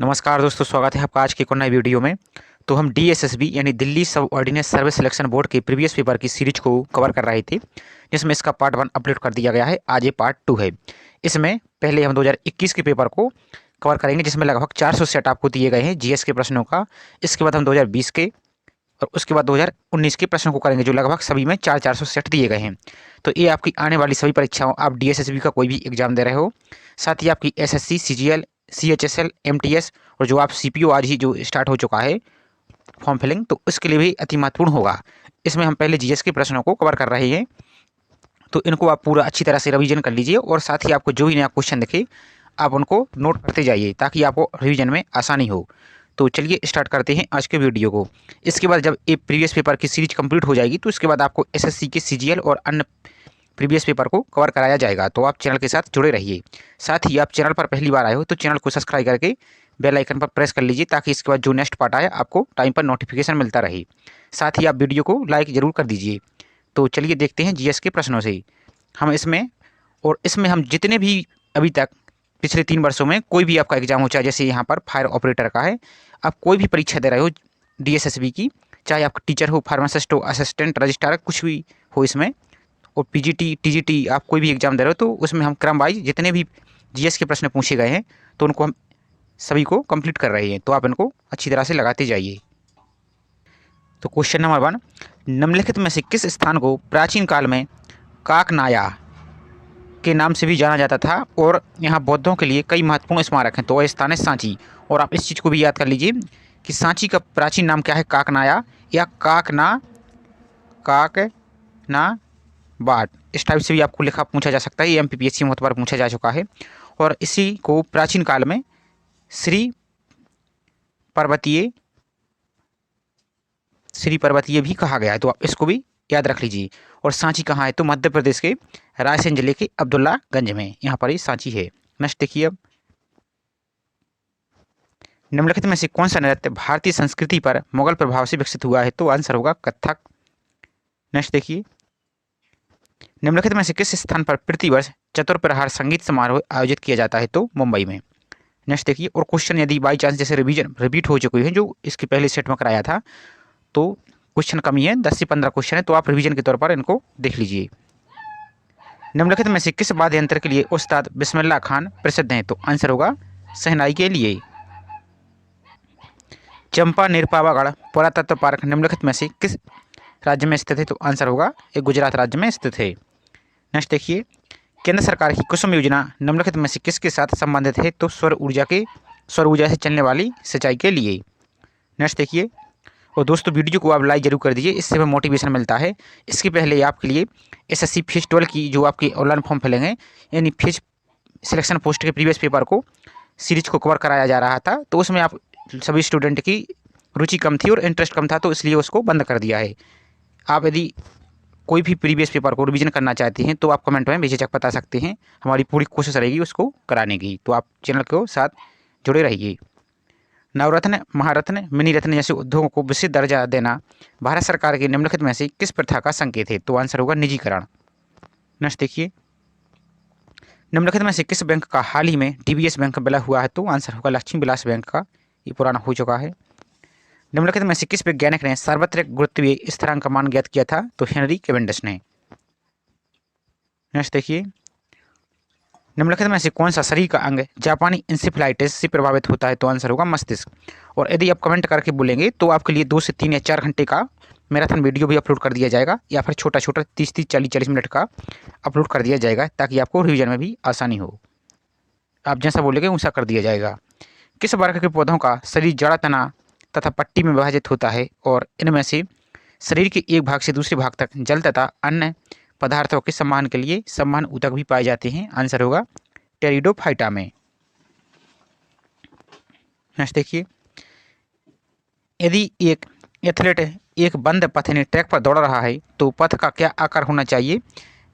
नमस्कार दोस्तों, स्वागत है आपका आज की एक और नई वीडियो में। तो हम डीएसएसबी यानी दिल्ली सब ऑर्डिनेंस सर्विस सिलेक्शन बोर्ड के प्रीवियस पेपर की सीरीज को कवर कर रहे थे, जिसमें इसका पार्ट 1 अपलोड कर दिया गया है। आज ये पार्ट 2 है। इसमें पहले हम 2021 के पेपर को कवर करेंगे, जिसमें लगभग 400 सेट आपको दिए गए हैं जीएस के प्रश्नों का। इसके बाद हम 2020 के और उसके बाद 2019 के प्रश्नों को करेंगे, जो लगभग सभी में 400 सेट दिए गए हैं। तो ये आपकी आने वाली सभी परीक्षाओं, आप डीएसएसबी का कोई भी एग्जाम दे रहे हो, साथ ही आपकी एसएससी, सीजीएल, सीएचएसएल, एमटीएस और जो आप सीपीओ आज ही जो स्टार्ट हो चुका है फॉर्म फिलिंग, तो उसके लिए भी अति महत्वपूर्ण होगा। इसमें हम पहले जीएस के प्रश्नों को कवर कर रहे हैं, तो इनको आप पूरा अच्छी तरह से रिवीजन कर लीजिए और साथ ही आपको जो भी नया क्वेश्चन दिखे आप उनको नोट करते जाइए, ताकि आपको रिवीजन में आसानी हो। तो चलिए स्टार्ट करते हैं आज के वीडियो को। इसके बाद जब ये प्रीवियस पेपर की सीरीज कंप्लीट हो जाएगी, तो उसके बाद आपको एसएससी के सीजीएल और अन्य प्रीवियस पेपर को कवर कराया जाएगा। तो आप चैनल के साथ जुड़े रहिए। साथ ही आप चैनल पर पहली बार आए हो तो चैनल को सब्सक्राइब करके बेल आइकन पर प्रेस कर लीजिए, ताकि इसके बाद जो नेक्स्ट पार्ट आए आपको टाइम पर नोटिफिकेशन मिलता रहे। साथ ही आप वीडियो को लाइक ज़रूर कर दीजिए। तो चलिए देखते हैं जीएस के प्रश्नों से। हम इसमें हम जितने भी अभी तक पिछले 3 वर्षों में कोई भी आपका एग्जाम हो, चाहे जैसे यहाँ पर फायर ऑपरेटर का है, आप कोई भी परीक्षा दे रहे हो डीएसएसबी की, चाहे आप टीचर हो, फार्मासिस्ट हो, असिस्टेंट रजिस्ट्रार, कुछ भी हो इसमें, और पीजीटी, टीजीटी, आप कोई भी एग्जाम दे रहे हो, तो उसमें हम क्रम वाइज जितने भी जीएस के प्रश्न पूछे गए हैं, तो उनको हम सभी को कंप्लीट कर रहे हैं। तो आप इनको अच्छी तरह से लगाते जाइए। तो क्वेश्चन नंबर 1, निम्नलिखित में से किस स्थान को प्राचीन काल में काकनाया के नाम से भी जाना जाता था और यहाँ बौद्धों के लिए कई महत्वपूर्ण स्मारक हैं? तो वह स्थान है सांची। और आप इस चीज़ को भी याद कर लीजिए कि सांची का प्राचीन नाम क्या है, काकनाया या काकना बाट। इस टाइप से भी आपको लिखा पूछा जा सकता है। ये एमपीपीएससी में बहुत बार पूछा जा चुका है। और इसी को प्राचीन काल में श्री पर्वतीय भी कहा गया है। तो आप इसको भी याद रख लीजिए। और सांची कहाँ है? तो मध्य प्रदेश के रायसेन जिले के अब्दुल्लागंज में, यहाँ पर ही सांची है। नेक्स्ट देखिए, अब निम्नलिखित में से कौन सा नृत्य भारतीय संस्कृति पर मुगल प्रभाव से विकसित हुआ है? तो आंसर होगा कथक। नेक्स्ट देखिए, निम्नलिखित में से किस स्थान पर प्रतिवर्ष चतुर्प्रहर संगीत समारोह आयोजित किया जाता है? तो मुंबई में। नेक्स्ट देखिए, और क्वेश्चन यदि बाई चांस जैसे रिपीट हो चुके हैं, जो इसके पहले सेट में कराया था, तो क्वेश्चन कमी है, 10 से 15 क्वेश्चन है, तो आप रिवीजन के तौर पर इनको देख लीजिए। निम्नलिखित में से किस वाद्य यंत्र के लिए उस्ताद बिस्मिल्लाह खान प्रसिद्ध हैं? तो आंसर होगा शहनाई के लिए। चंपा निरपावागढ़ पुरातत्व पार्क निम्नलिखित में से किस राज्य में स्थित है? तो आंसर होगा ये गुजरात राज्य में स्थित है। नेक्स्ट देखिए, केंद्र सरकार की कुसुम योजना निम्नलिखित में से किसके साथ संबंधित है? तो सौर ऊर्जा से चलने वाली सिंचाई के लिए। नेक्स्ट देखिए, और दोस्तों वीडियो को आप लाइक जरूर कर दीजिए, इससे हमें मोटिवेशन मिलता है। इसके पहले आपके लिए एसएससी फेज 12 की जो आपकी ऑनलाइन फॉर्म फिलिंग है, यानी फेज सिलेक्शन पोस्ट के प्रीवियस पेपर को सीरीज को कवर कराया जा रहा था, तो उसमें आप सभी स्टूडेंट की रुचि कम थी और इंटरेस्ट कम था, तो इसलिए उसको बंद कर दिया है। आप यदि कोई भी प्रीवियस पेपर को रिवीजन करना चाहते हैं, तो आप कमेंट में बेझिझक बता सकते हैं। हमारी पूरी कोशिश रहेगी उसको कराने की। तो आप चैनल के साथ जुड़े रहिए। नवरत्न, महारत्न, मिनी रत्न जैसे उद्योगों को विशिष्ट दर्जा देना भारत सरकार की निम्नलिखित में से किस प्रथा का संकेत है? तो आंसर होगा निजीकरण। नेक्स्ट देखिए, निम्नलिखित में से किस बैंक का हाल ही में डीबीएस बैंक विलय हुआ है? तो आंसर होगा लक्ष्मी विलास बैंक का, ये पुराना हो चुका है। निम्नलिखित में से किस वैज्ञानिक ने सार्वत्रिक गुरुत्वीय स्थिरांक का मान ज्ञात किया था? तो हेनरी कैवेंडिश ने। नेक्स्ट देखिए, निम्नलिखित में से कौन सा शरीर का अंग जापानी इंसेफेलाइटिस से प्रभावित होता है? तो आंसर होगा मस्तिष्क। और यदि आप कमेंट करके बोलेंगे, तो आपके लिए 2 से 3 या 4 घंटे का मैराथन वीडियो भी अपलोड कर दिया जाएगा, या फिर छोटा छोटा 30-30, 40-40 मिनट का अपलोड कर दिया जाएगा, ताकि आपको रिवीजन में भी आसानी हो। आप जैसा बोलेंगे वैसा कर दिया जाएगा। किस वर्ग के पौधों का शरीर जड़ा, तना तथा पट्टी में विभाजित होता है? और इनमें से शरीर के एक भाग से दूसरे भाग तक जल तथा अन्य पदार्थों के संवहन के लिए संवहन ऊतक भी पाए जाते हैं। आंसर होगा टेरिडोफाइटा में। नेक्स्ट देखिए, यदि एक एथलीट एक बंद पथ यानी ट्रैक पर दौड़ रहा है, तो पथ का क्या आकार होना चाहिए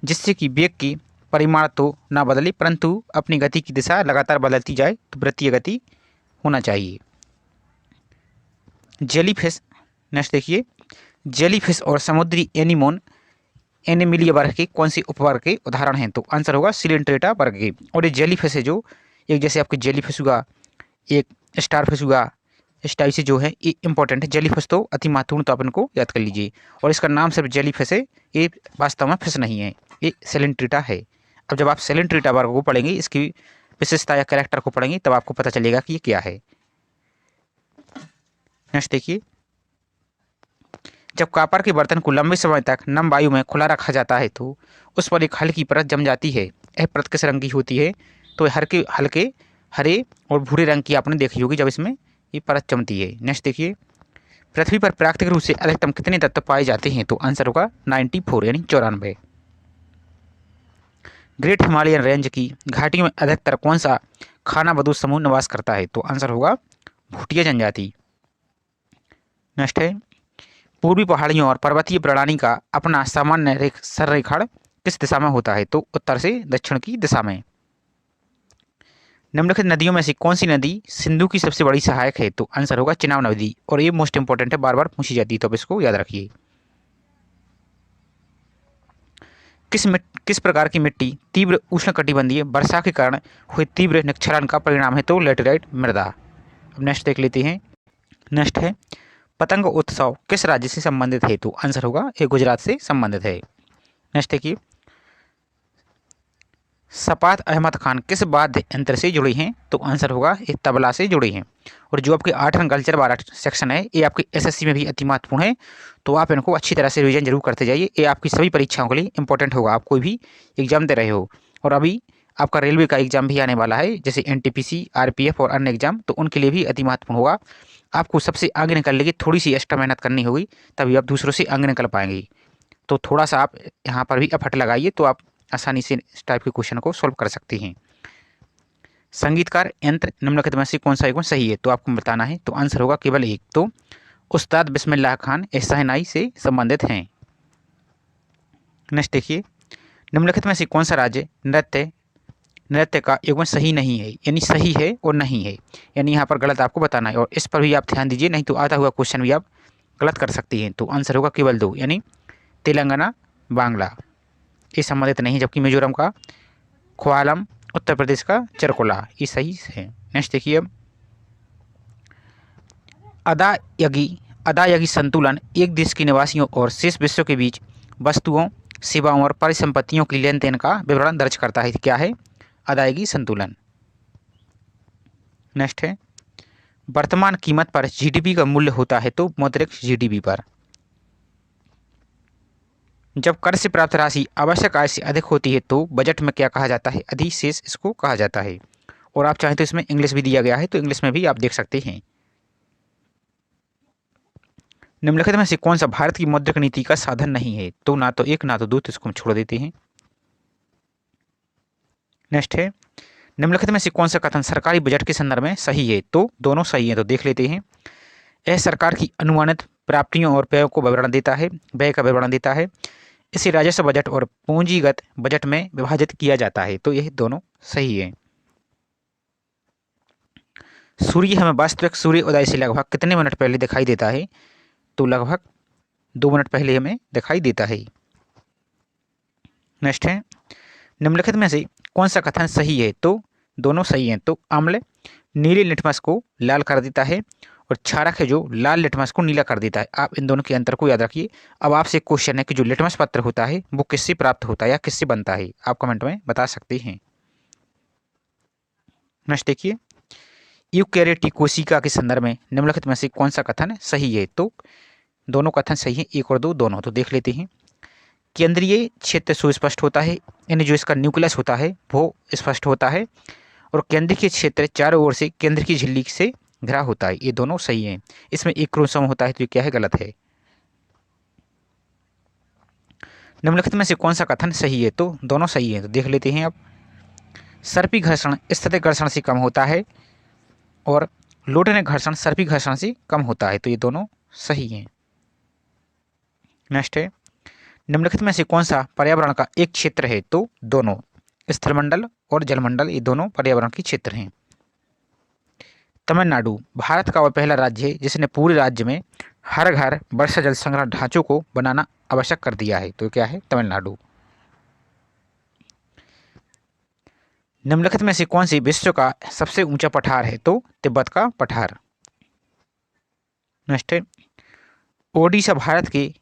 जिससे कि वेग की परिमाण तो ना बदले, परंतु अपनी गति की दिशा लगातार बदलती जाए? तो वृत्तीय गति होना चाहिए। जेलीफिश, नेक्स्ट देखिए, जेलीफिश और समुद्री एनीमोन एनिमिलिया वर्ग के कौन सी उपवर्ग के उदाहरण हैं? तो आंसर होगा सिलेंट्रेटा वर्ग के। और ये जेलीफिश है, जो एक जैसे आपके जेलीफिश हुआ, एक स्टारफिश हुआ, इस टाइप से जो है ये इंपॉर्टेंट है। जेलीफिश तो अति महत्वपूर्ण, तो आप इनको याद कर लीजिए। और इसका नाम सिर्फ जेलीफिश है, ये वास्तव में फिश नहीं है, ये सेलेंट्रीटा है। अब जब आप सेलेंट्रीटा वर्ग को पढ़ेंगे, इसकी विशेषता या कैरेक्टर को पढ़ेंगे, तब आपको पता चलेगा कि ये क्या है। नेक्स्ट देखिए, जब कॉपर के बर्तन को लंबे समय तक नम वायु में खुला रखा जाता है तो उस पर एक हल्की परत जम जाती है। यह परत किस रंग की होती है? तो हल्के हल्के हरे और भूरे रंग की आपने देखी होगी जब इसमें ये परत जमती है। नेक्स्ट देखिए, पृथ्वी पर प्राकृतिक रूप से अधिकतम कितने तत्व पाए जाते हैं? तो आंसर होगा 94 यानी 94। ग्रेट हिमालयन रेंज की घाटियों में अधिकतर कौन सा खानाबदोश समूह निवास करता है? तो आंसर होगा भूटिया जनजाति। नेक्स्ट है, पूर्वी पहाड़ियों और पर्वतीय प्रणाली का अपना सामान्य संरेखण किस दिशा में होता है? तो उत्तर से दक्षिण की दिशा में। निम्नलिखित नदियों में से कौन सी नदी सिंधु की सबसे बड़ी सहायक है? तो आंसर होगा चिनाब नदी। और ये मोस्ट इंपॉर्टेंट है, बार बार पूछी जाती है, तो अब इसको याद रखिए। किस प्रकार की मिट्टी तीव्र उष्णकटिबंधीय वर्षा के कारण हुए तीव्र निक्षरण का परिणाम है? तो लेटेराइट मृदा। अब नेक्स्ट देख लेते हैं। नेक्स्ट है, पतंग उत्सव किस राज्य से संबंधित है? तो आंसर होगा ये गुजरात से संबंधित है। नेक्स्ट देखिए, सपात अहमद खान किस वाद्य यंत्र से जुड़े हैं? तो आंसर होगा ये तबला से जुड़े हैं। और जो आपके आर्ट एंड कल्चर वाला सेक्शन है, ये आपके एसएससी में भी अति महत्वपूर्ण है, तो आप इनको अच्छी तरह से रिवीजन जरूर करते जाइए। ये आपकी सभी परीक्षाओं के लिए इंपॉर्टेंट होगा, आप कोई भी एग्जाम दे रहे हो। और अभी आपका रेलवे का एग्जाम भी आने वाला है, जैसे एनटीपीसी, आरपीएफ और अन्य एग्जाम, तो उनके लिए भी अति महत्वपूर्ण होगा। आपको सबसे आगे निकलने की थोड़ी सी एक्स्ट्रा मेहनत करनी होगी, तभी आप दूसरों से आगे निकल पाएंगे। तो थोड़ा सा आप यहाँ पर भी एफर्ट लगाइए, तो आप आसानी से इस टाइप के क्वेश्चन को सॉल्व कर सकते हैं। संगीतकार यंत्र निम्नलिखित में से कौन सा एक सही है? तो आपको बताना है। तो आंसर होगा केवल एक, तो उस्ताद बिस्मिल्लाह खान शहनाई से संबंधित हैं। नेक्स्ट देखिए, निम्नलिखित में से कौन सा राज्य नृत्य का युग्म सही नहीं है? यानी सही है और नहीं है, यानी यहाँ पर गलत आपको बताना है। और इस पर भी आप ध्यान दीजिए, नहीं तो आता हुआ क्वेश्चन भी आप गलत कर सकती हैं। तो आंसर होगा केवल 2, यानी तेलंगाना, बांग्ला, ये संबंधित नहीं, जबकि मिजोरम का ख्वालम, उत्तर प्रदेश का चरकोला, ये सही है। नेक्स्ट देखिए, अब अदायगी संतुलन एक देश के निवासियों और शेष विश्व के बीच वस्तुओं, सेवाओं और परिसंपत्तियों की लेन देन का विवरण दर्ज करता है। क्या है? अदायगी संतुलन। नेक्स्ट है, वर्तमान कीमत पर जीडीपी का मूल्य होता है? तो मौद्रिक जीडीपी पर। जब कर से प्राप्त राशि आवश्यक आय से अधिक होती है तो बजट में क्या कहा जाता है? अधिशेष इसको कहा जाता है। और आप चाहें तो इसमें इंग्लिश भी दिया गया है, तो इंग्लिश में भी आप देख सकते हैं। निम्नलिखित में से कौन सा भारत की मौद्रिक नीति का साधन नहीं है? तो ना तो एक, ना तो दो, तो इसको हम छोड़ देते हैं। नेक्स्ट है, निम्नलिखित में से कौन सा कथन सरकारी बजट के संदर्भ में सही है? तो दोनों सही है, तो देख लेते हैं। यह सरकार की अनुमानित प्राप्तियों और व्ययों को विवरण देता है, व्यय का विवरण देता है। इसे राजस्व बजट और पूंजीगत बजट में विभाजित किया जाता है, तो यह दोनों सही है। सूर्य हमें वास्तविक सूर्य उदय से लगभग कितने मिनट पहले दिखाई देता है? तो लगभग 2 मिनट पहले हमें दिखाई देता है। नेक्स्ट है, निम्नलिखित में से कौन सा कथन सही है? तो दोनों सही हैं। तो अम्ल नीले लिटमस को लाल कर देता है और क्षारक है जो लाल लिटमस को नीला कर देता है। आप इन दोनों के अंतर को याद रखिए। अब आपसे क्वेश्चन है कि जो लिटमस पत्र होता है वो किससे प्राप्त होता है या किससे बनता है? आप कमेंट में बता सकते हैं। नेक्स्ट देखिए, यूकैरियोटिक कोशिका के संदर्भ में निम्नलिखित में से कौन सा कथन सही है? तो दोनों कथन सही हैं, 1 और 2 दोनों। तो देख लेते हैं। केंद्रीय क्षेत्र सुस्पष्ट होता है, यानी जो इसका न्यूक्लियस होता है वो स्पष्ट होता है। और केंद्रीय क्षेत्र चारों ओर से केंद्र की झिल्ली से घिरा होता है, ये दोनों सही हैं। इसमें एक क्रोमोसोम होता है, तो ये क्या है? गलत है। निम्नलिखित में से कौन सा कथन सही है? तो दोनों सही है, तो देख लेते हैं। अब सर्पी घर्षण स्थैतिक घर्षण से कम होता है और लोडन घर्षण सर्पी घर्षण से कम होता है, तो ये दोनों सही हैं। नेक्स्ट है, निम्नलिखित में से कौन सा पर्यावरण का एक क्षेत्र है? तो दोनों, स्थलमंडल और जलमंडल, ये दोनों पर्यावरण के क्षेत्र हैं। तमिलनाडु भारत का वह पहला राज्य है जिसने पूरे राज्य में हर घर वर्षा जल संग्रह ढांचों को बनाना आवश्यक कर दिया है, तो क्या है? तमिलनाडु। निम्नलिखित में से कौन सी विश्व का सबसे ऊंचा पठार है? तो तिब्बत का पठार। नेक्स्ट है, ओडिशा भारत के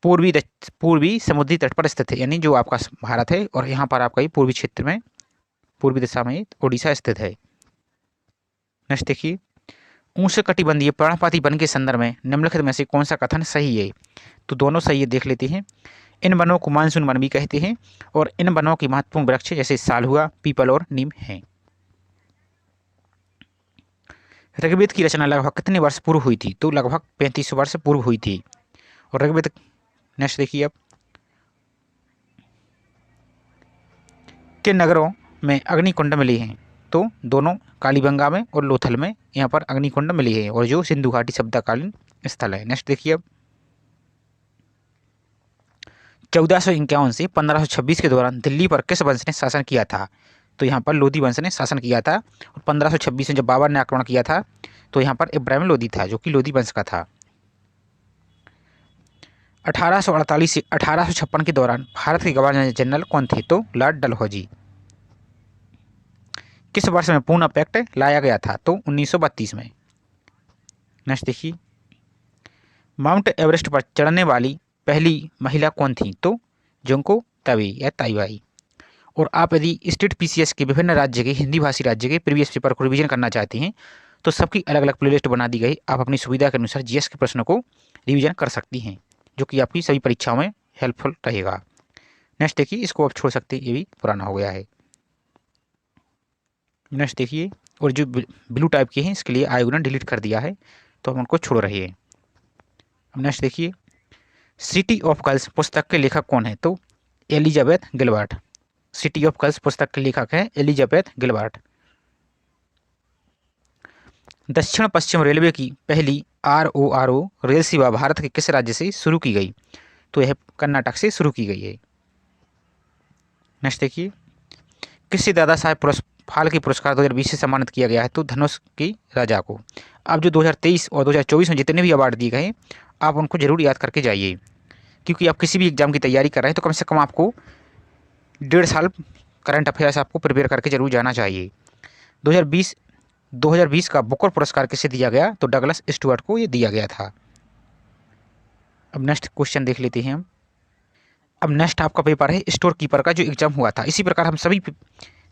पूर्वी समुद्री तट पर स्थित है, यानी जो आपका भारत है और यहाँ पर आपका ये पूर्वी क्षेत्र में, पूर्वी दिशा में ओडिशा स्थित है। नेक्स्ट देखिए, उष्णकटिबंधीय पर्णपाती वन के संदर्भ में निम्नलिखित में से कौन सा कथन सही है? तो दोनों सही है, देख लेते हैं। इन वनों को मानसून वन भी कहते हैं और इन वनों की महत्वपूर्ण वृक्ष जैसे साल हुआ, पीपल और नीम हैं। ऋग्वेद की रचना लगभग कितने वर्ष पूर्व हुई थी? तो लगभग 3500 वर्ष पूर्व हुई थी। और ऋग्वेद, नेक्स्ट देखिए अब, किन नगरों में अग्निकुंड मिली हैं? तो दोनों कालीबंगा में और लोथल में यहाँ पर अग्निकुंड मिली है और जो सिंधु घाटी सभ्यताकालीन स्थल है। नेक्स्ट देखिए अब, 1451 से 1526 के दौरान दिल्ली पर किस वंश ने शासन किया था? तो यहाँ पर लोधी वंश ने शासन किया था। और 1526 में जब बाबर ने आक्रमण किया था तो यहाँ पर इब्राहिम लोधी था जो कि लोधी वंश का था। 1848 से 1856 के दौरान भारत के गवर्नर जनरल कौन थे? तो लॉर्ड डलहौजी। किस वर्ष में पूना पैक्ट लाया गया था? तो 1932 में। नेक्स्ट देखिए, माउंट एवरेस्ट पर चढ़ने वाली पहली महिला कौन थी? तो जुंको तबे या ताईबाई। और आप यदि स्टेट पीसीएस के विभिन्न राज्य के, हिंदी भाषी राज्य के प्रीवियस पेपर को रिवीजन करना चाहते हैं तो सबकी अलग अलग प्लेलिस्ट बना दी गई। आप अपनी सुविधा के अनुसार जीएस के प्रश्नों को रिवीजन कर सकती हैं, जो कि आपकी सभी परीक्षाओं में हेल्पफुल रहेगा। नेक्स्ट देखिए, इसको आप छोड़ सकते हैं, ये भी पुराना हो गया है। नेक्स्ट देखिए, और जो ब्लू टाइप के हैं इसके लिए आयोग ने डिलीट कर दिया है, तो हम उनको छोड़ रहे हैं। अब नेक्स्ट देखिए, सिटी ऑफ गर्ल्स पुस्तक के लेखक कौन है? तो Elizabeth Gilbert. City of girls पुस्तक के लेखक हैं एलिजाबेथ गिलबर्ट। दक्षिण पश्चिम रेलवे की पहली RORO रेल सेवा भारत के किस राज्य से शुरू की गई? तो यह कर्नाटक से शुरू की गई है। नेक्स्ट देखिए, किससे दादा साहेब फाल्के पुरस्कार 2020 से सम्मानित किया गया है? तो धनुष की राजा को। अब जो 2023 और 2024 में जितने भी अवार्ड दिए गए हैं आप उनको जरूर याद करके जाइए, क्योंकि आप किसी भी एग्जाम की तैयारी कर रहे हैं तो कम से कम आपको 1.5 साल करंट अफेयर्स आपको प्रिपेयर करके जरूर जाना चाहिए। 2020 का बुकर पुरस्कार किसे दिया गया? तो डगलस स्टुअर्ट को ये दिया गया था। अब नेक्स्ट क्वेश्चन देख लेते हैं हम। अब नेक्स्ट आपका पेपर है स्टोर कीपर का, जो एग्जाम हुआ था। इसी प्रकार हम सभी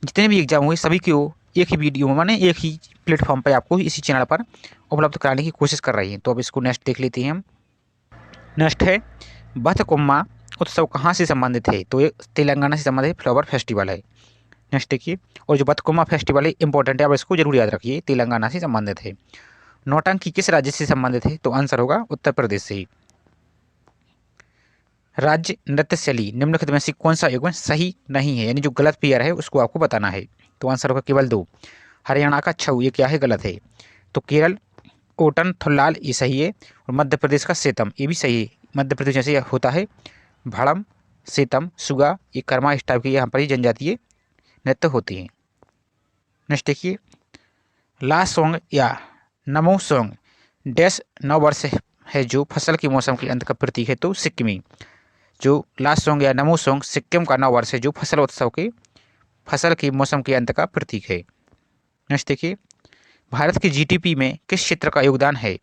जितने भी एग्जाम हुए सभी को एक ही वीडियो में, माने एक ही प्लेटफॉर्म पर आपको इसी चैनल पर उपलब्ध कराने की कोशिश कर रही हैं। तो अब इसको नेक्स्ट देख लेते हैं हम। नेक्स्ट है, बथकुम्मा उत्सव कहाँ से संबंधित है? तो ये तेलंगाना से संबंधित फ्लावर फेस्टिवल है। नेक्स्ट देखिए, और जो बथकुम्मा फेस्टिवल है इंपॉर्टेंट है, आप इसको जरूर याद रखिए, तेलंगाना से संबंधित है। नौटंकी किस राज्य से संबंधित है? तो आंसर होगा उत्तर प्रदेश से। राज्य नृत्य शैली निम्नलिखित में से कौन सा युग्म सही नहीं है, यानी जो गलत पेयर है उसको आपको बताना है। तो आंसर होगा केवल 2। हरियाणा का छऊ, ये क्या है? गलत है। तो केरल ओटन थुल्लाल, ये सही है। और मध्य प्रदेश का सेतम, ये भी सही है। मध्य प्रदेश जैसे होता है भाड़म, सेतम, सुगा, ये कर्मा इस टाइप की यहाँ पर ही जनजातीय नृत्य होती हैं। नेक्स्ट देखिए, लास्ट सॉन्ग या नमो सॉन्ग डैश नववर्ष है जो फसल के मौसम के अंत का प्रतीक है? तो सिक्किमी। जो लास्ट सॉन्ग या नमो सॉन्ग सिक्किम का नववर्ष है जो फसल के मौसम के अंत का प्रतीक है। नेक्स्ट देखिए, भारत के जीडीपी में किस क्षेत्र का योगदान है?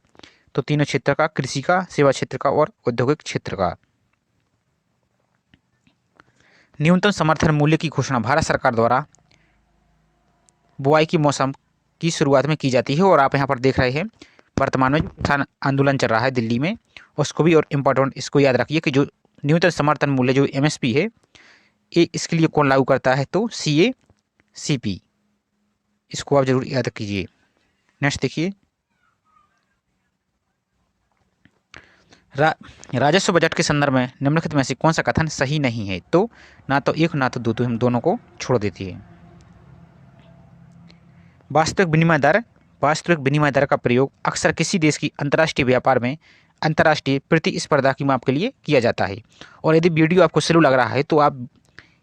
तो तीनों क्षेत्र का, कृषि का, सेवा क्षेत्र का और औद्योगिक क्षेत्र का। न्यूनतम समर्थन मूल्य की घोषणा भारत सरकार द्वारा बुआई के मौसम की शुरुआत में की जाती है। और आप यहाँ पर देख रहे हैं वर्तमान में जो किसान आंदोलन चल रहा है दिल्ली में, उसको भी, और इम्पोर्टेंट इसको याद रखिए कि जो न्यूनतम समर्थन मूल्य जो MSP है, ये इसके लिए कौन लागू करता है? तो CACP। इसको आप जरूर याद कीजिए। नेक्स्ट देखिए, राजस्व बजट के संदर्भ में निम्नलिखित में से कौन सा कथन सही नहीं है? तो ना तो एक ना तो दो, तो हम दोनों को छोड़ देती है। वास्तविक विनिमय दर का प्रयोग अक्सर किसी देश की अंतर्राष्ट्रीय व्यापार में अंतर्राष्ट्रीय प्रतिस्पर्धा की माप के लिए किया जाता है। और यदि वीडियो आपको स्लो लग रहा है तो आप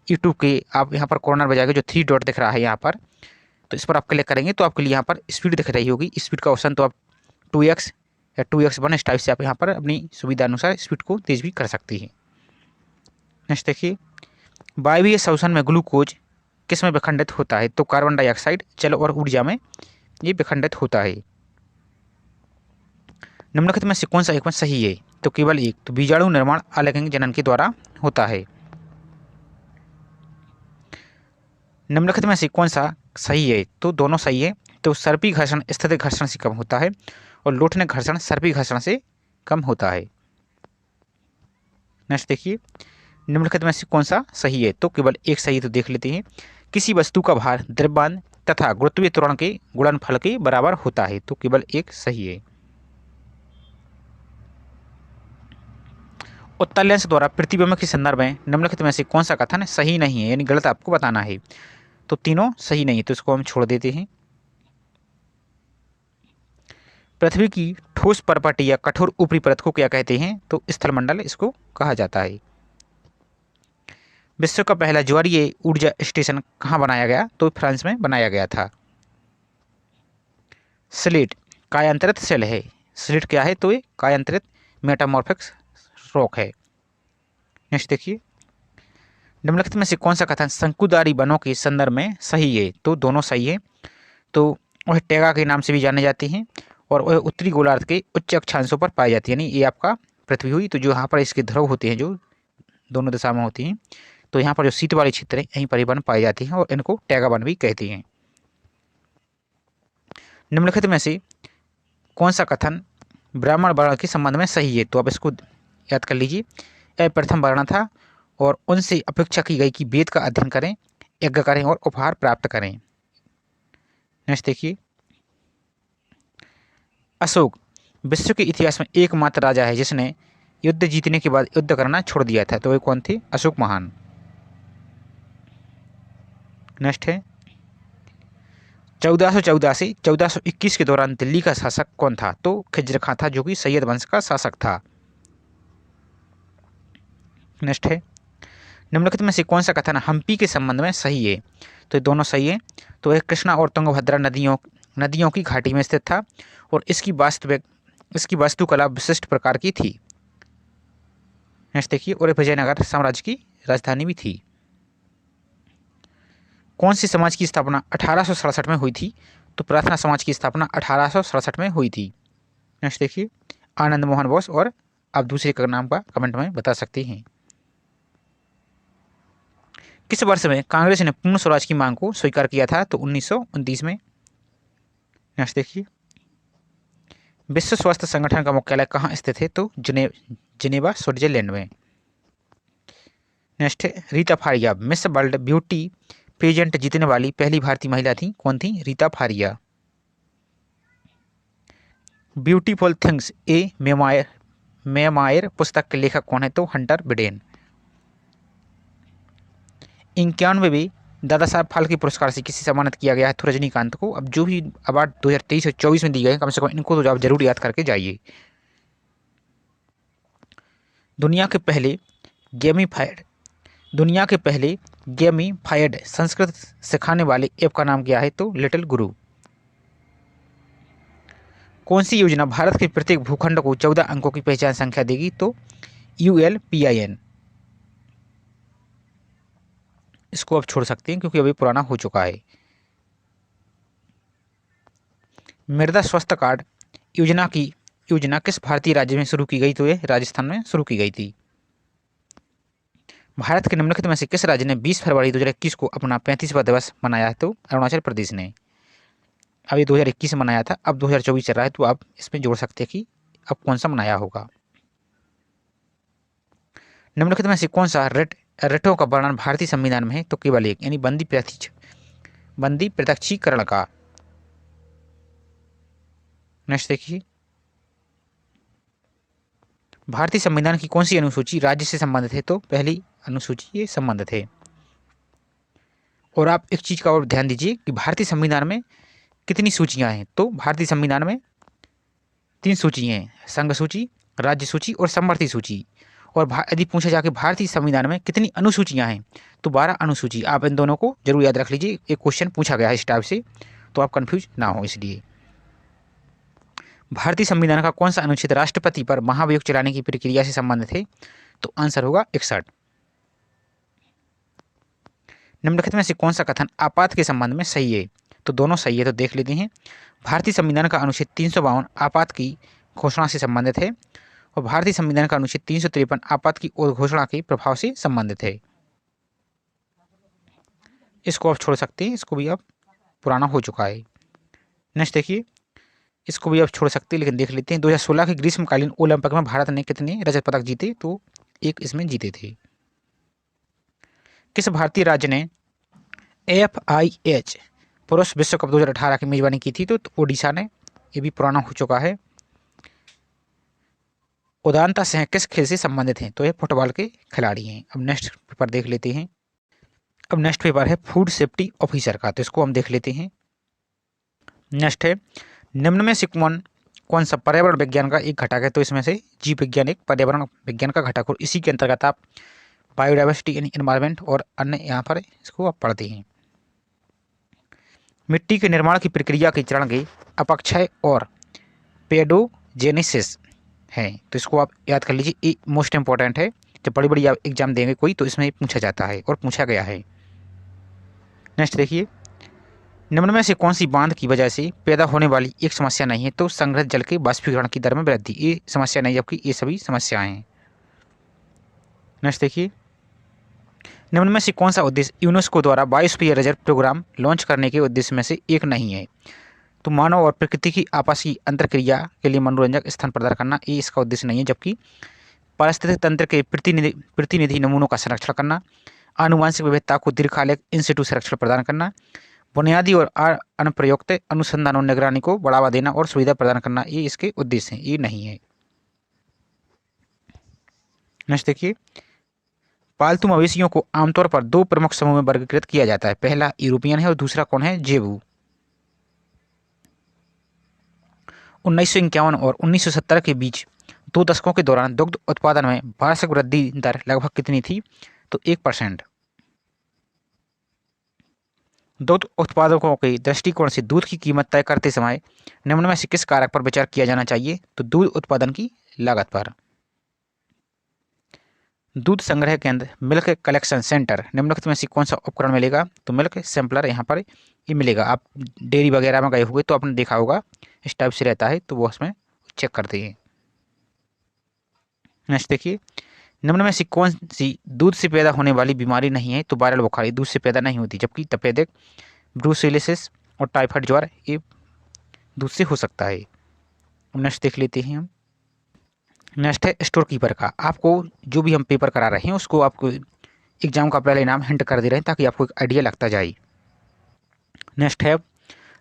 यूट्यूब के, आप यहाँ पर कॉर्नर में जाकर जो 3 डॉट दिख रहा है यहाँ पर, तो इस पर आप क्लिक करेंगे तो आपके लिए यहाँ पर स्पीड दिख रही होगी। स्पीड का ऑप्शन तो आप 2x या 2x1 इस टाइप से आप यहाँ पर अपनी सुविधा अनुसार स्पीड को तेज भी कर सकती है। नेक्स्ट देखिए, वायवीय श्वसन में ग्लूकोज किस में विखंडित होता है? तो कार्बन डाइऑक्साइड, जल और ऊर्जा में ये विखंडित होता है। निम्नलिखित में से कौन सा एकमत सही है? तो केवल एक। तो बीजाणु निर्माण अलैंगिक जनन के द्वारा होता है। निम्नलिखित में से कौन सा सही है? तो दोनों सही है। तो सर्पी घर्षण स्थितिज घर्षण से कम होता है और लोठनिक घर्षण सर्पी घर्षण से कम होता है। नेक्स्ट देखिए, निम्नलिखित में से कौन सा सही है? तो केवल एक सही है, तो देख लेते हैं। किसी वस्तु का भार द्रव्यमान तथा गुरुत्वीय त्वरण के गुणनफल के बराबर होता है। तो केवल एक सही है। उत्तल लेंस द्वारा प्रतिबिंब के संदर्भ में निम्नलिखित में से कौन सा कथन सही नहीं है, यानी गलत आपको बताना है। तो तीनों सही नहीं है, तो इसको हम छोड़ देते हैं। पृथ्वी की ठोस परपट या कठोर ऊपरी परत को क्या कहते हैं? तो स्थलमंडल इसको कहा जाता है। विश्व का पहला ज्वारीय ऊर्जा स्टेशन कहाँ बनाया गया? तो फ्रांस में बनाया गया था। स्लेट कायांतरित सेल है। स्लेट क्या है? तो ये कायांतरित मेटामॉर्फिक रॉक है। नेक्स्ट देखिए, निम्नलिखित में से कौन सा कथन शंकुधारी वनों के संदर्भ में सही है? तो दोनों सही है। तो वह टेगा के नाम से भी जाने जाती हैं और वह उत्तरी गोलार्ध के उच्च अक्षांशों पर पाई जाती है, यानी ये आपका पृथ्वी हुई। तो जो यहाँ पर इसके ध्रुव होते हैं, जो दोनों दिशा में होती हैं, तो यहाँ पर जो शीत वाले क्षेत्र है यहीं पर ही वन पाई जाती हैं और इनको टैगा वन भी कहती हैं। निम्नलिखित में से कौन सा कथन ब्राह्मण वर्ण के संबंध में सही है? तो आप इसको याद कर लीजिए। यह प्रथम वर्ण था और उनसे अपेक्षा की गई कि वेद का अध्ययन करें, यज्ञ करें और उपहार प्राप्त करें। नेक्स्ट देखिए, अशोक विश्व के इतिहास में एकमात्र राजा है जिसने युद्ध जीतने के बाद युद्ध करना छोड़ दिया था। तो वे कौन थे? अशोक महान। नेक्स्ट है, 1414 से 1421 के दौरान दिल्ली का शासक कौन था? तो खिज्र खां था, जो कि सैयद वंश का शासक था। नेक्स्ट है, निम्नलिखित में से कौन सा कथन हम्पी के संबंध में सही है? तो दोनों सही है। तो यह कृष्णा और तुंगभद्रा नदियों की घाटी में स्थित था और इसकी वास्तुकला विशिष्ट प्रकार की थी। नेक्स्ट देखिए, और विजयनगर साम्राज्य की राजधानी भी थी। कौन सी समाज की स्थापना 1867 में हुई थी? तो प्रार्थना समाज की स्थापना 1867 में हुई थी। नेक्स्ट देखिए, आनंद मोहन बोस, और आप दूसरे का नाम का कमेंट में बता सकते हैं। किस वर्ष में कांग्रेस ने पूर्ण स्वराज की मांग को स्वीकार किया था? तो 1929 में। नेक्स्ट देखिए, विश्व स्वास्थ्य संगठन का मुख्यालय कहाँ स्थित है? तो जिनेवा स्विट्जरलैंड में। नेक्स्ट है, Rita Faria Miss World beauty pageant जीतने वाली पहली भारतीय महिला थी। कौन थी? Rita Faria. Beautiful things a memoir पुस्तक के लेखक कौन है? तो हंटर बिडेन। 91वें दादा साहब फाल्के पुरस्कार से किसे सम्मानित किया गया है? तो रजनीकांत को। अब जो भी अवार्ड 2023 और 24 में दिए गए, कम से कम इनको तो आप जरूर याद करके जाइए। दुनिया के पहले गेमीफाइड संस्कृत सिखाने वाले ऐप का नाम क्या है? तो लिटिल गुरु। कौन सी योजना भारत के प्रत्येक भूखंड को 14 अंकों की पहचान संख्या देगी? तो ULPIN। इसको आप छोड़ सकते हैं क्योंकि अभी पुराना हो चुका है। मृदा स्वास्थ्य कार्ड योजना किस भारतीय राज्य में शुरू की गई? तो ये राजस्थान में शुरू की गई थी। भारत के निम्नलिखित में से किस राज्य ने 20 फरवरी 2021 को अपना 35वां दिवस मनाया है? तो अरुणाचल प्रदेश ने। अब ये 2021 में मनाया था, अब 2024 चल रहा है, तो आप इसमें जोड़ सकते हैं कि अब कौन सा मनाया होगा। निम्नलिखित में से कौन सा रिटों का वर्णन भारतीय संविधान में है? तो केवल एक, यानी बंदी प्रत्यक्षीकरण का। नेक्स्ट देखिए, भारतीय संविधान की कौन सी अनुसूची राज्य से संबंधित है? तो पहली अनुसूची ये संबंधित है। और आप एक चीज का और ध्यान दीजिए कि भारतीय संविधान में कितनी सूचियां हैं? तो भारतीय संविधान में 3 सूची हैं, संघ सूची, राज्य सूची और समवर्ती सूची। और यदि पूछा जाए कि भारतीय संविधान में कितनी अनुसूचियां हैं, तो 12 अनुसूची। आप इन दोनों को जरूर याद रख लीजिए, एक क्वेश्चन पूछा गया है इस टाइप से, तो आप कंफ्यूज ना हो। इसलिए भारतीय संविधान का कौन सा अनुच्छेद राष्ट्रपति पर महाभियोग चलाने की प्रक्रिया से संबंधित है? तो आंसर होगा 61। निम्नलिखित में से कौन सा कथन आपात के संबंध में सही है? तो दोनों सही है, तो देख लेते हैं। भारतीय संविधान का अनुच्छेद 352 आपात की घोषणा से संबंधित है और भारतीय संविधान का अनुच्छेद 353 आपात की घोषणा के प्रभाव से संबंधित है। इसको आप छोड़ सकते हैं, इसको भी अब पुराना हो चुका है। नेक्स्ट देखिए, इसको भी आप छोड़ सकते हैं, लेकिन देख लेते हैं 2016 के ग्रीष्मकालीन ओलंपिक में भारत ने कितने रजत पदक जीते? तो एक इसमें जीते थे। किस भारतीय राज्य ने FIH पुरुष विश्व कप 2018 की मेजबानी की थी? तो ओडिशा ने। ये भी पुराना हो चुका है। उदांता सिंह किस खेल से संबंधित हैं? तो ये फुटबॉल के खिलाड़ी हैं। अब नेक्स्ट पेपर देख लेते हैं। अब नेक्स्ट पेपर है फूड सेफ्टी ऑफिसर का, तो इसको हम देख लेते हैं। नेक्स्ट है, निम्न में से कौन सा पर्यावरण विज्ञान का एक घटक है? तो इसमें से जीव विज्ञान एक पर्यावरण विज्ञान का घटक और इसी के अंतर्गत आप बायोडाइवर्सिटी यानी एनवायरमेंट और अन्य यहाँ पर इसको आप पढ़ते हैं। मिट्टी के निर्माण की प्रक्रिया के चरण के अपक्षय और पेडोजेनेसिस है, तो इसको आप याद कर लीजिए। ये मोस्ट इंपॉर्टेंट है, जब बड़ी बड़ी आप एग्जाम देंगे कोई तो इसमें पूछा जाता है और पूछा गया है। नेक्स्ट देखिए, निम्न में से कौन सी बांध की वजह से पैदा होने वाली एक समस्या नहीं है? तो संग्रहित जल के बाष्पीकरण की दर में वृद्धि, ये समस्या नहीं, जबकि ये सभी समस्याएं हैं। नेक्स्ट देखिए, निम्न में से कौन सा उद्देश्य यूनेस्को द्वारा बायोस्फीयर रिजर्व प्रोग्राम लॉन्च करने के उद्देश्य में से एक नहीं है? तो मानव और प्रकृति की आपसी अंतरक्रिया के लिए मनोरंजक स्थान प्रदान करना, ये इसका उद्देश्य नहीं है, जबकि पारिस्थितिक तंत्र के प्रतिनिधि नमूनों का संरक्षण करना, आनुवंशिक विविधता को दीर्घकालिक इन सिटू संरक्षण प्रदान करना, बुनियादी और अनुप्रयुक्त अनुसंधान और निगरानी को बढ़ावा देना और सुविधा प्रदान करना, ये इसके उद्देश्य हैं, ये नहीं है। नेक्स्ट देखिए, पालतू मवेशियों को आमतौर पर दो प्रमुख समूह में वर्गीकृत किया जाता है। पहला यूरोपियन है और दूसरा कौन है? जेबू। 1951 और 1970 के बीच 2 दशकों के दौरान दुग्ध उत्पादन में वार्षिक वृद्धि दर लगभग कितनी थी? तो 1%। दूध उत्पादकों के दृष्टिकोण से दूध की कीमत तय करते समय निम्न में से किस कारक पर विचार किया जाना चाहिए? तो दूध उत्पादन की लागत पर। दूध संग्रह केंद्र मिल्क कलेक्शन सेंटर निम्नलिखित में से कौन सा उपकरण मिलेगा? तो मिल्क सैंपलर यहाँ पर ये मिलेगा। आप डेयरी वगैरह में गए हुए तो आपने देखा होगा, इस टाइप से रहता है, तो वो उसमें चेक करते हैं। नेक्स्ट देखिए, निम्न में से कौन सी दूध से पैदा होने वाली बीमारी नहीं है? तो वायरल बुखार दूध से पैदा नहीं होती, जबकि तपेदिक, ब्रूसेलोसिस और टाइफाइड ज्वर ये दूध से हो सकता है। नेक्स्ट देख लेते हैं हम। नेक्स्ट है स्टोर कीपर का। आपको जो भी हम पेपर करा रहे हैं उसको आपको एग्जाम का पहले नाम हिंट कर दे रहे हैं ताकि आपको एक आइडिया लगता जाए। नेक्स्ट है,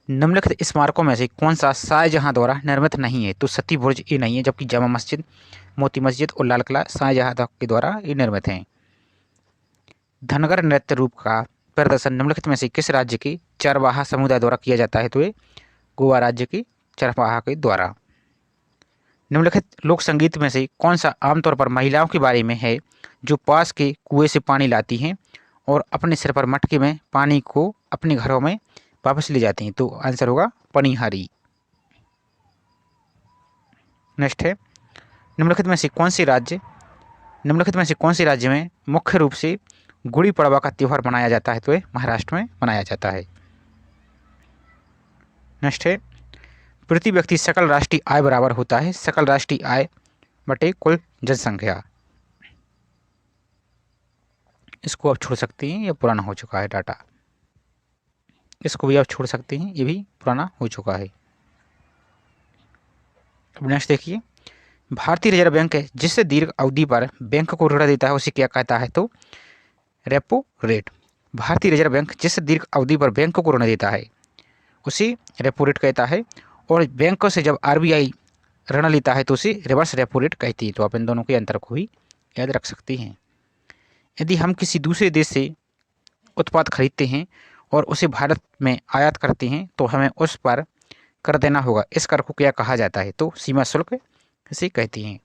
निम्नलिखित स्मारकों में से कौन सा शाहजहां द्वारा निर्मित नहीं है? तो सती बुर्ज ये नहीं है, जबकि जामा मस्जिद, मोती मस्जिद और लाल किला शाहजहां के द्वारा ये निर्मित हैं। धनगर नृत्य रूप का प्रदर्शन निम्नलिखित में से किस राज्य के चरवाहा समुदाय द्वारा किया जाता है? तो ये गोवा राज्य के चरवाहा के द्वारा। निम्नलिखित लोक संगीत में से कौन सा आमतौर पर महिलाओं के बारे में है जो पास के कुएं से पानी लाती हैं और अपने सिर पर मटके में पानी को अपने घरों में वापस ले जाती हैं? तो आंसर होगा पनिहारी। नेक्स्ट है, निम्नलिखित में से कौन से राज्य में मुख्य रूप से गुड़ी पड़वा का त्यौहार मनाया जाता है? तो ये महाराष्ट्र में मनाया जाता है। नेक्स्ट है, प्रति व्यक्ति सकल राष्ट्रीय आय बराबर होता है सकल राष्ट्रीय आय बटे कुल जनसंख्या। इसको आप छोड़ सकते हैं, ये पुराना हो चुका है डाटा। इसको भी आप छोड़ सकते हैं, ये भी पुराना हो चुका है। अब नेक्स्ट देखिए, भारतीय रिजर्व बैंक जिससे दीर्घ अवधि पर बैंक को ऋण देता है उसे क्या कहता है? तो रेपो रेट। भारतीय रिजर्व बैंक जिस दीर्घ अवधि पर बैंक को ऋण देता है उसे रेपो रेट कहता है, और बैंकों से जब RBI ऋण लेता है तो उसे रिवर्स रेपो रेट कहती है। तो आप इन दोनों के अंतर को भी याद रख सकते हैं। यदि हम किसी दूसरे देश से उत्पाद खरीदते हैं और उसे भारत में आयात करते हैं तो हमें उस पर कर देना होगा। इस कर को क्या कहा जाता है? तो सीमा शुल्क इसे कहते हैं।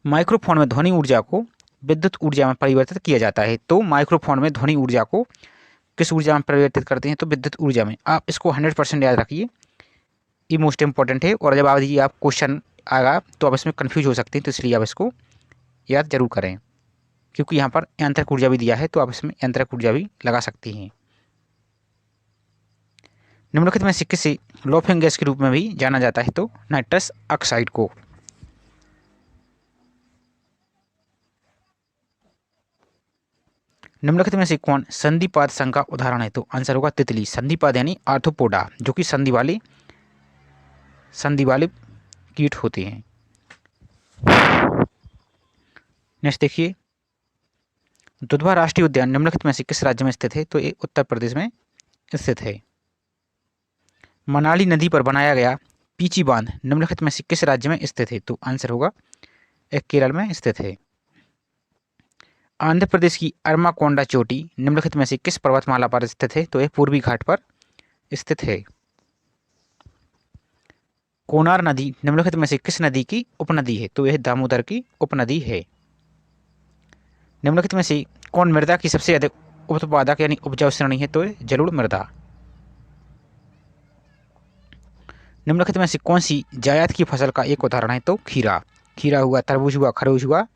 माइक्रोफोन में ध्वनि ऊर्जा को विद्युत ऊर्जा में परिवर्तित किया जाता है। तो माइक्रोफोन में ध्वनि ऊर्जा को किस ऊर्जा में परिवर्तित करते हैं? तो विद्युत ऊर्जा में। आप इसको 100% याद रखिए, ये मोस्ट इंपॉर्टेंट है, और जब आप क्वेश्चन आएगा तो आप इसमें कंफ्यूज हो सकते हैं, तो इसलिए आप इसको याद जरूर करें क्योंकि यहाँ पर यांत्रिक ऊर्जा भी दिया है तो आप इसमें यांत्रिक ऊर्जा भी लगा सकती हैं। निम्नलिखित में से किसे लॉफ्टिंग गैस के रूप में भी जाना जाता है? तो नाइट्रस ऑक्साइड को। निम्नलिखित में से कौन संधिपाद संघ का उदाहरण है? तो आंसर होगा तितली। संधिपाद यानी आर्थ्रोपोडा, जो कि संधि वाले कीट होते हैं। नेक्स्ट देखिए, दुधवा राष्ट्रीय उद्यान निम्नलिखित में से किस राज्य में स्थित है? तो ये उत्तर प्रदेश में स्थित है। मनाली नदी पर बनाया गया पीची बांध निम्नलिखित में से किस राज्य में स्थित है? तो आंसर होगा केरल में स्थित है। आंध्र प्रदेश की अरमाकोंडा चोटी निम्नलिखित में से किस पर्वतमाला पर स्थित है? तो यह पूर्वी घाट पर स्थित है। कोनार नदी निम्नलिखित में से किस नदी की उपनदी है? तो यह दामोदर की उपनदी है। निम्नलिखित में से कौन मृदा की सबसे अधिक उत्पादक यानी उपजाऊ श्रेणी है? तो जलोढ़ मृदा। निम्नलिखित में से कौन सी जायद की फसल का एक उदाहरण है? तो खीरा। खीरा हुआ, तरबूज हुआ, खरबूज हुआ,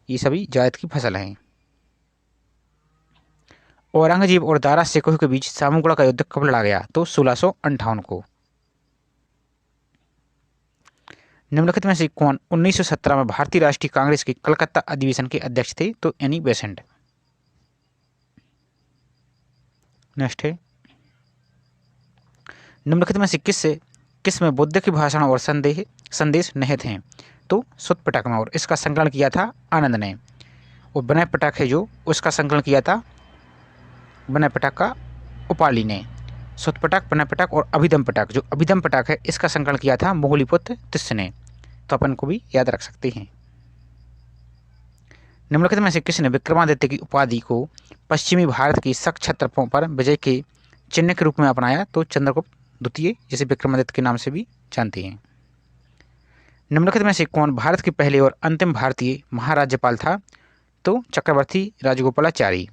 ये सभी जायद की फसल हैं। औरंगजेब और दारा शिकोह के बीच सामूगढ़ का युद्ध कब लड़ा गया? तो 1658 को। निम्नलिखित में से कौन 1917 में भारतीय राष्ट्रीय कांग्रेस के कलकत्ता अधिवेशन के अध्यक्ष थे? तो एनी बेसेंट। नेक्स्ट है, निम्नलिखित में से किस में बुद्ध के भाषण और संदेश निहित हैं? तो सुत्त पिटक में, और इसका संकलन किया था आनंद ने। और विनय पिटक है जो, उसका संकलन किया था विनय पिटक का उपाली ने। सुत्त पिटक, विनय पिटक और अभिधम पिटक, जो अभिधम पिटक है इसका संकलन किया था मोगलीपुत्र तिस्स ने। तो अपन को भी याद रख सकते हैं। निम्नलिखित में से किसने विक्रमादित्य की उपाधि को पश्चिमी भारत की शक छत्रपों पर विजय के चिन्ह के रूप में अपनाया? तो चंद्रगुप्त द्वितीय, जिसे विक्रमादित्य के नाम से भी जानते हैं। निम्नलिखित में से कौन भारत के पहले और अंतिम भारतीय महाराज्यपाल था? तो चक्रवर्ती राजगोपालाचारी।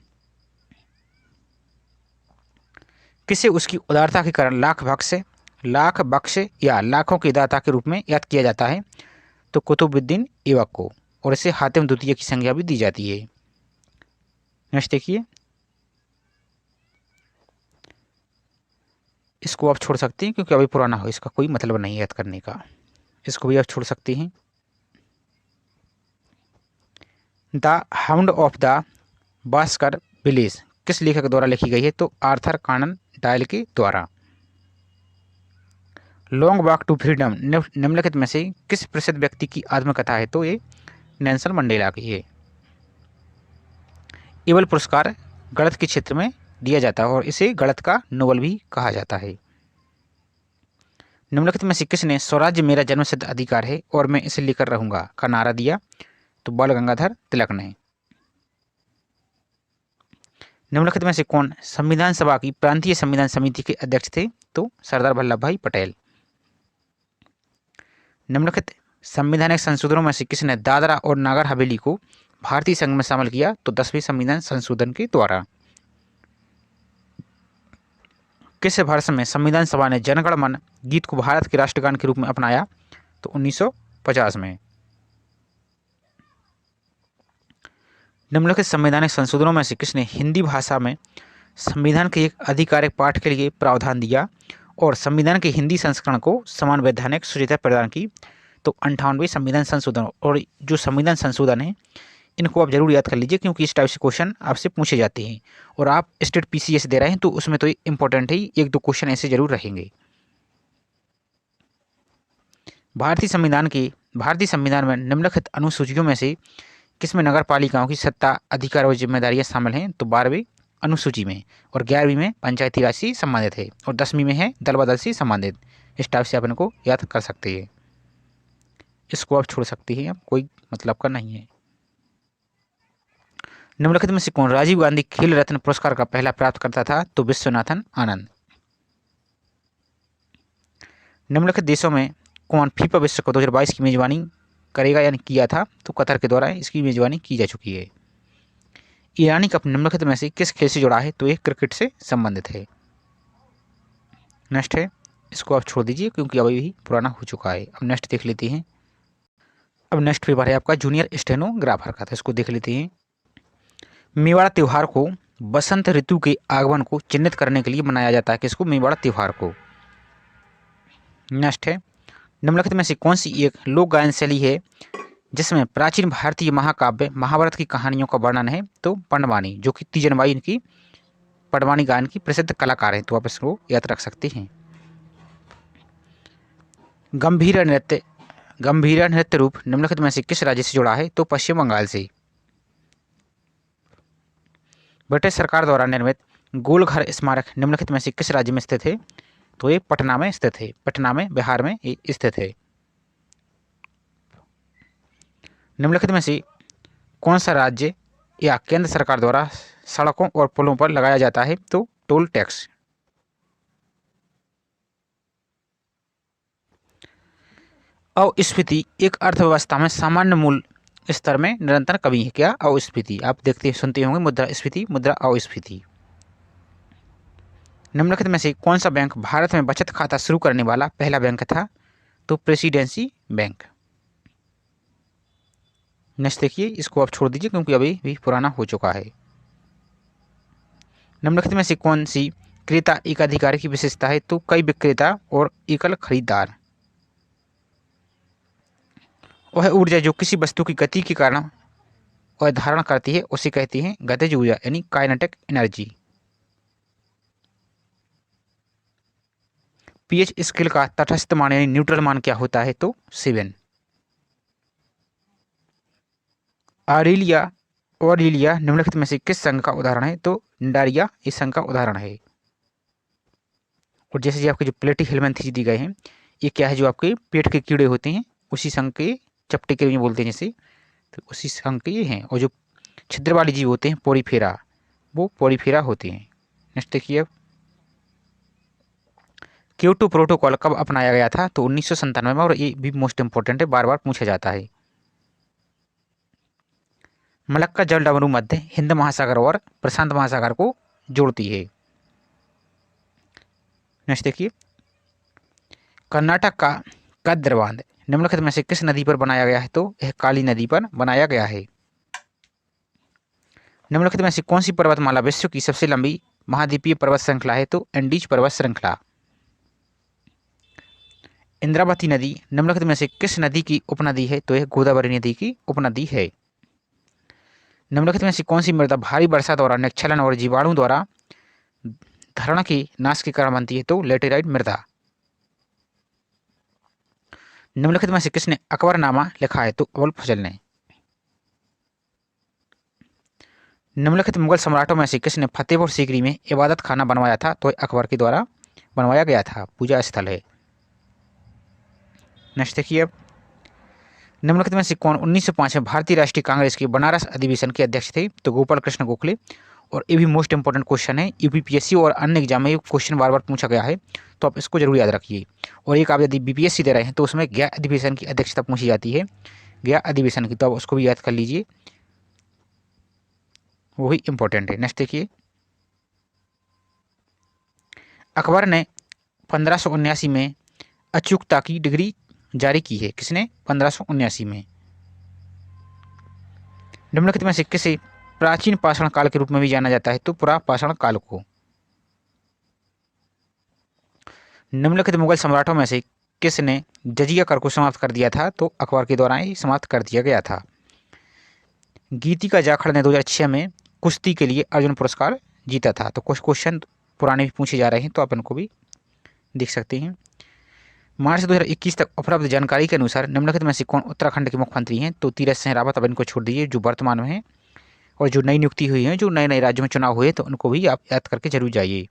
किसे उसकी उदारता के कारण लाख बख्श या लाखों की दाता के रूप में याद किया जाता है? तो कुतुबुद्दीन ऐबक को, और इसे हातिम द्वितीय की संज्ञा भी दी जाती है। नेक्स्ट देखिए, इसको आप छोड़ सकते हैं क्योंकि अभी पुराना हो, इसका कोई मतलब नहीं याद करने का, इसको भी आप छोड़ सकते हैं। The hound of the Baskervilles किस लेखक द्वारा लिखी गई है? तो आर्थर कॉनन डॉयल के द्वारा। लॉन्ग वॉक टू फ्रीडम निम्नलिखित में से किस प्रसिद्ध व्यक्ति की आत्मकथा है? तो ये नेल्सन मंडेला की है। एबल पुरस्कार गणित के क्षेत्र में दिया जाता है और इसे गणित का नोबेल भी कहा जाता है। निम्नलिखित में से किसने स्वराज्य मेरा जन्मसिद्ध अधिकार है और मैं इसे लेकर रहूंगा का नारा दिया? तो बाल गंगाधर तिलक ने। निम्नलिखित में से कौन संविधान सभा की प्रांतीय संविधान समिति के अध्यक्ष थे? तो सरदार वल्लभ भाई पटेल। निम्नलिखित संवैधानिक संशोधनों में से किसने दादरा और नागर हवेली को भारतीय संघ में शामिल किया? तो 10वें संविधान संशोधन के द्वारा। किस वर्ष में संविधान सभा ने जनगण मन गीत को भारत के राष्ट्रगान के रूप में अपनाया? तो 1950 में। निम्नलिखित संवैधानिक संशोधनों में से किसने हिंदी भाषा में संविधान के एक आधिकारिक पाठ के लिए प्रावधान दिया और संविधान के हिंदी संस्करण को समान वैधानिक सुविधा प्रदान की? तो 58वें संविधान संशोधन। और जो संविधान संशोधन है इनको आप जरूर याद कर लीजिए क्योंकि इस टाइप से क्वेश्चन आपसे पूछे जाते हैं, और आप स्टेट पीसीएस दे रहे हैं तो उसमें तो इंपॉर्टेंट है, एक दो क्वेश्चन ऐसे जरूर रहेंगे। भारतीय संविधान में निम्नलिखित अनुसूचियों में से किसमें नगर पालिकाओं की सत्ता, अधिकार और जिम्मेदारियां शामिल हैं? तो 12वीं अनुसूची में, और 11वीं में पंचायती राज से संबंधित है, और 10वीं में है दल बदल से संबंधित। इस टाइप से अपन को याद कर सकते हैं, इसको आप छोड़ सकते हैं, अब कोई मतलब का नहीं है। निम्नलिखित में से कौन राजीव गांधी खेल रत्न पुरस्कार का पहला प्राप्तकर्ता था? तो विश्वनाथन आनंद। निम्नलिखित देशों में कौन फीफा विश्व कप 2022 की मेजबानी करेगा यानी किया था? तो कतर के द्वारा इसकी मेजबानी की जा चुकी है। ईरानी कप निम्नलिखित में से किस खेल से जुड़ा है? तो यह क्रिकेट से संबंधित है। नेक्स्ट है, इसको आप छोड़ दीजिए क्योंकि अभी भी पुराना हो चुका है। अब नेक्स्ट देख लेते हैं। अब नेक्स्ट पेपर है आपका जूनियर स्टेनोग्राफर का, तो इसको देख लेते हैं। मेवाड़ा त्योहार को बसंत ऋतु के आगमन को चिन्हित करने के लिए मनाया जाता है। किसको? मेवाड़ा त्योहार को। नेक्स्ट है, निम्नलिखित में से कौन सी एक लोक गायन शैली है जिसमें प्राचीन भारतीय महाकाव्य महाभारत की कहानियों का वर्णन है? तो पंडवानी, जो कि तीजनबाई इनकी पंडवानी गायन की प्रसिद्ध कलाकार हैं, तो आप इसको याद रख सकते हैं। गंभीरा नृत्य रूप निम्नलिखित में से किस राज्य से जुड़ा है? तो पश्चिम बंगाल से। ब्रिटिश सरकार द्वारा निर्मित गोलघर स्मारक निम्नलिखित में से किस राज्य में स्थित है? तो ये पटना में स्थित है। पटना में बिहार में ये स्थित है। निम्नलिखित में से कौन सा राज्य या केंद्र सरकार द्वारा सड़कों और पुलों पर लगाया जाता है? तो टोल टैक्स। अस्फीति एक अर्थव्यवस्था में सामान्य मूल्य स्तर में निरंतर कमी है। क्या? अस्फीति। आप देखते सुनते होंगे मुद्रास्फीति, मुद्रा अस्फीति। निम्नलिखित में से कौन सा बैंक भारत में बचत खाता शुरू करने वाला पहला बैंक था? तो प्रेसिडेंसी बैंक। नेक्स्ट देखिए, इसको आप छोड़ दीजिए क्योंकि अभी भी पुराना हो चुका है। निम्नलिखित में से कौन सी क्रेता एकाधिकारी की विशेषता है? तो कई विक्रेता और एकल खरीदार। वह ऊर्जा जो किसी वस्तु की गति के कारण वह धारण करती है उसे कहती है गतिज ऊर्जा, यानी काइनेटिक एनर्जी। पीएच स्केल का तटस्थ मान यानी न्यूट्रल मान क्या होता है? तो 7। ऑरेलिया निम्नलिखित में से किस संघ का उदाहरण है? तो निडारिया इस संघ का उदाहरण है। और जैसे जी आपके जो प्लेटिहेल्मिन्थेस दी गए हैं, ये क्या है? जो आपके पेट के कीड़े होते हैं उसी संघ के, चपटे के लिए बोलते हैं जैसे, तो उसी संघ के ये हैं। और जो छिद्र वाले जीव होते हैं पोरीफेरा, वो पोरीफेरा होते हैं। नेक्स्ट देखिए, क्योटो प्रोटोकॉल कब अपनाया गया था? तो 1997 में। और ये भी मोस्ट इंपॉर्टेंट है, बार बार पूछा जाता है। मलक्का जलडमरू मध्य हिंद महासागर और प्रशांत महासागर को जोड़ती है। नेक्स्ट देखिए, कर्नाटक का कद्र बांध निम्नलिखित में से किस नदी पर बनाया गया है? तो यह काली नदी पर बनाया गया है। निम्नलिखित में से कौन सी पर्वतमाला विश्व की सबसे लंबी महाद्वीपीय पर्वत श्रृंखला है? तो एंडीज पर्वत श्रृंखला। इंद्रावती नदी निम्नलिखित में से किस नदी की उपनदी है? तो यह गोदावरी नदी की उपनदी है। निम्नलिखित में से कौन सी मृदा भारी वर्षा द्वारा निक्षलन और जीवाणु द्वारा धरण की नाश के कारण बनती है? तो लेटेराइट मृदा। निम्नलिखित में से किसने अकबरनामा लिखा है? तो अबुल फजल ने। निम्नलिखित मुगल सम्राटों में से किसने फतेहपुर सीकरी में इबादत खाना बनवाया था? तो अकबर के द्वारा बनवाया गया था, पूजा स्थल है। नेक्स्ट देखिए, अब निम्नलिखित में से कौन 1905 में भारतीय राष्ट्रीय कांग्रेस के बनारस अधिवेशन के अध्यक्ष थे? तो गोपाल कृष्ण गोखले। और ये भी मोस्ट इंपॉर्टेंट क्वेश्चन है, यूपीपीएससी और अन्य एग्जाम में ये क्वेश्चन बार बार पूछा गया है, तो आप इसको जरूर याद रखिए। और एक आप यदि बीपीएससी दे रहे हैं तो उसमें गया अधिवेशन की अध्यक्षता पूछी जाती है, गया अधिवेशन की, तो आप उसको भी याद कर लीजिए, वो भी इंपॉर्टेंट है। नेक्स्ट देखिए, अकबर ने 1579 में अचूकता की डिग्री जारी की है। किसने? 1579 में। निम्नलिखित में से किसे प्राचीन पाषाण काल के रूप में भी जाना जाता है? तो पुरा पाषाण काल को। निम्नलिखित मुगल सम्राटों में से किसने जजिया कर को समाप्त कर दिया था? तो अकबर के द्वारा ही समाप्त कर दिया गया था। गीतिका जाखड़ ने 2006 में कुश्ती के लिए अर्जुन पुरस्कार जीता था। तो कुछ क्वेश्चन पुराने भी पूछे जा रहे हैं, तो आप इनको भी देख सकते हैं। मार्च 2021 तक उपलब्ध जानकारी के अनुसार निम्नलिखित में से कौन उत्तराखंड के मुख्यमंत्री हैं? तो तीरथ सिंह रावत। अब इनको छोड़ दीजिए जो वर्तमान में हैं, और जो नई नियुक्ति हुई है, जो नए नए राज्यों में चुनाव हुए, तो उनको भी आप याद करके जरूर जाइए।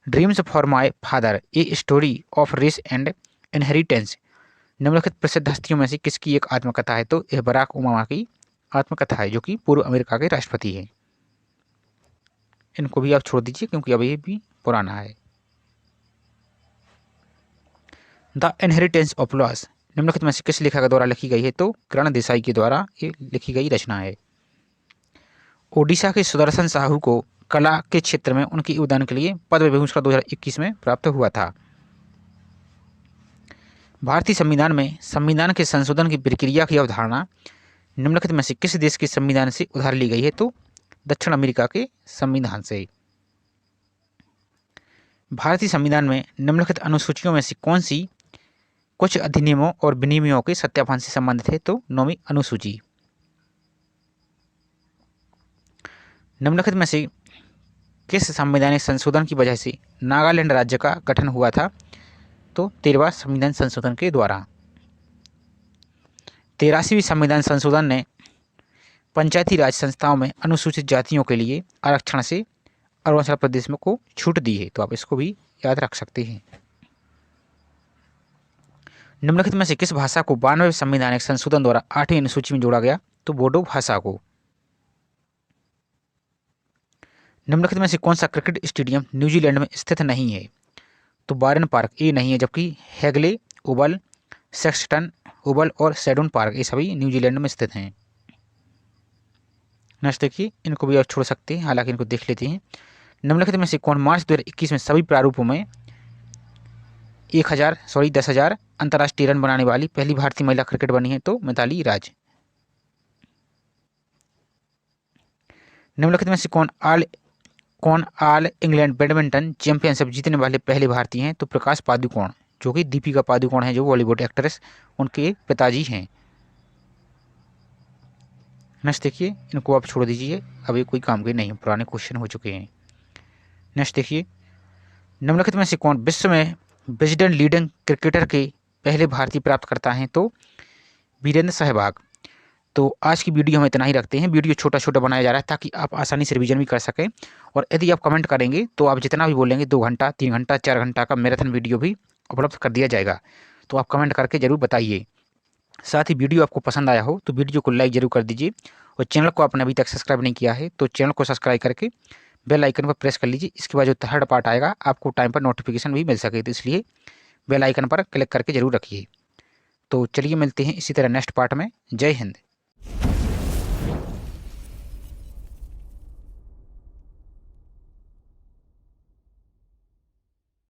Dreams for my father a story of race and inheritance निम्नलिखित प्रसिद्ध हस्तियों में से किसकी एक आत्मकथा है? तो यह बराक ओबामा की आत्मकथा है, जो कि पूर्व अमेरिका के राष्ट्रपति हैं। इनको भी आप छोड़ दीजिए क्योंकि अब ये भी पुराना है। द इनहेरिटेंस ऑफ लॉस निम्नलिखित में से किस लेखक के द्वारा लिखी गई है? तो किरण देसाई के द्वारा ये लिखी गई रचना है। ओडिशा के सुदर्शन साहू को कला के क्षेत्र में उनके योगदान के लिए पद्म विभूषण 2021 में प्राप्त हुआ था। भारतीय संविधान में संविधान के संशोधन की प्रक्रिया की अवधारणा निम्नलिखित में से किस देश के संविधान से उधार ली गई है? तो दक्षिण अमेरिका के संविधान से। भारतीय संविधान में निम्नलिखित अनुसूचियों में से कौन सी कुछ अधिनियमों और विनियमों के सत्यापन से संबंधित है? तो 9वीं अनुसूची। निम्नलिखित में से किस संवैधानिक संशोधन की वजह से नागालैंड राज्य का गठन हुआ था? तो 13वां संविधान संशोधन के द्वारा। 83वीं संविधान संशोधन ने पंचायती राज संस्थाओं में अनुसूचित जातियों के लिए आरक्षण से अरुणाचल प्रदेश में को छूट दी है, तो आप इसको भी याद रख सकते हैं। निम्नलिखित में से किस भाषा को 92वें संवैधानिक संशोधन द्वारा 8वीं अनुसूची में जोड़ा गया? तो बोडो भाषा को। निम्नलिखित में से कौन सा क्रिकेट स्टेडियम न्यूजीलैंड में स्थित नहीं है? तो बारन पार्क ये नहीं है, जबकि हैगले ओवल, सेक्सटन ओवल और सेडून पार्क ये सभी न्यूजीलैंड में स्थित हैं। नेक्स्ट देखिए, इनको भी आप छोड़ सकते हैं, हालांकि इनको देख लेते हैं। निम्नलिखित में से कौन मार्च 2021 में सभी प्रारूपों में 10,000 अंतर्राष्ट्रीय रन बनाने वाली पहली भारतीय महिला क्रिकेट बनी है? तो मिताली राज। निम्नलिखित में से कौन ऑल इंग्लैंड बैडमिंटन चैंपियनशिप जीतने वाले पहले भारतीय हैं? तो प्रकाश पादुकोण, जो कि दीपिका पादुकोण है जो बॉलीवुड एक्ट्रेस, उनके पिताजी हैं। नेक्स्ट देखिए, इनको आप छोड़ दीजिए, अभी कोई काम के नहीं, पुराने क्वेश्चन हो चुके हैं। नेक्स्ट देखिए, निम्नलिखित में से कौन विश्व में विजडन लीडिंग क्रिकेटर के पहले भारतीय प्राप्तकर्ता हैं? तो वीरेंद्र सहवाग। तो आज की वीडियो हम इतना ही रखते हैं। वीडियो छोटा छोटा बनाया जा रहा है ताकि आप आसानी से रिवीजन भी कर सकें, और यदि आप कमेंट करेंगे तो आप जितना भी बोलेंगे 2 घंटा 3 घंटा 4 घंटा का मैराथन वीडियो भी उपलब्ध कर दिया जाएगा, तो आप कमेंट करके जरूर बताइए। साथ ही वीडियो आपको पसंद आया हो तो वीडियो को लाइक जरूर कर दीजिए, और चैनल को आपने अभी तक सब्सक्राइब नहीं किया है तो चैनल को सब्सक्राइब करके बेल आइकन पर प्रेस कर लीजिए। इसके बाद जो थर्ड पार्ट आएगा आपको टाइम पर नोटिफिकेशन भी मिल सके, तो इसलिए बेल आइकन पर क्लिक करके जरूर रखिए। तो चलिए मिलते हैं इसी तरह नेक्स्ट पार्ट में। जय हिंद।